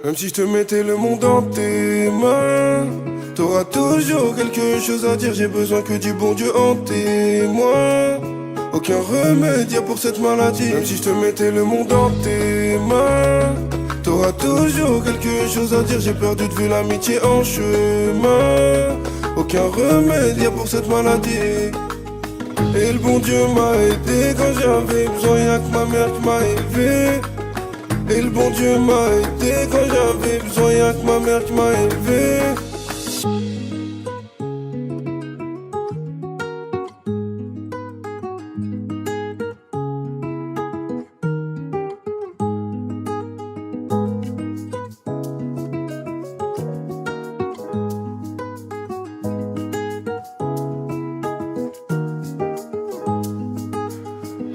Même si je te mettais le monde dans tes mains, t'auras toujours quelque chose à dire. J'ai besoin que du bon Dieu en témoin. Aucun remède y'a pour cette maladie. Même si je te mettais le monde dans tes mains, t'auras toujours quelque chose à dire. J'ai perdu de vue l'amitié en chemin. Aucun remède y'a pour cette maladie. Et le bon Dieu m'a aidé quand j'avais besoin, y'a que ma mère qui m'a élevé. Et le bon Dieu m'a aidé quand j'avais besoin, y'a que ma mère qui m'a élevé.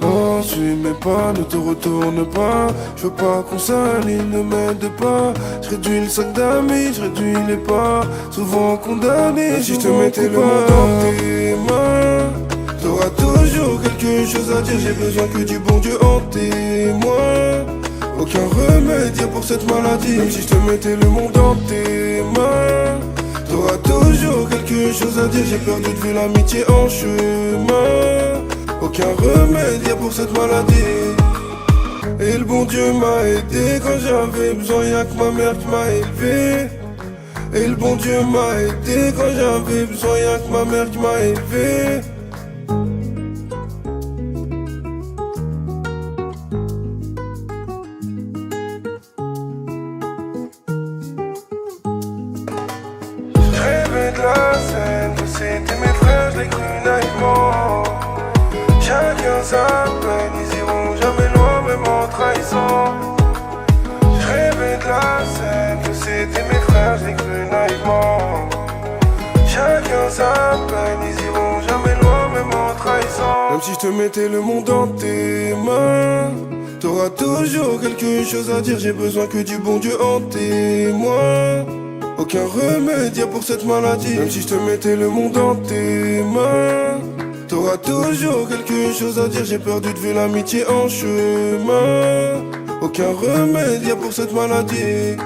Oh, suis mes pas, ne te retourne pas. Je veux pas qu'on s'aligne, ne m'aide pas. Je réduis le sac d'amis, je réduis les pas. Souvent condamné, même si je te mettais le monde dans tes mains, t'auras toujours quelque chose à dire. J'ai besoin que du bon Dieu en témoin. Aucun remède y'a pour cette maladie. Même si je te mettais le monde dans tes mains, t'auras toujours quelque chose à dire. J'ai perdu de vue l'amitié en chemin. Aucun remède y'a pour cette maladie. Et le bon Dieu m'a aidé quand j'avais besoin, y'a que ma mère qui m'a élevé. Et le bon Dieu m'a aidé quand j'avais besoin, y'a que ma mère qui m'a élevé. Je rêvais de la scène, que c'était mes frères, je l'ai cru naïvement. Chacun sa peine, ils iront jamais loin, même en trahissant. Je rêvais de la scène, que c'était mes frères, je l'ai cru naïvement. Chacun sa peine, ils iront jamais loin, même en trahissant. Même si je te mettais le monde dans tes mains, t'auras toujours quelque chose à dire. J'ai besoin que du bon Dieu en témoin. Aucun remède y'a pour cette maladie. Même si je te mettais le monde dans tes mains, t'auras toujours quelque chose à dire. J'ai perdu de vue l'amitié en chemin. Aucun remède y'a pour cette maladie.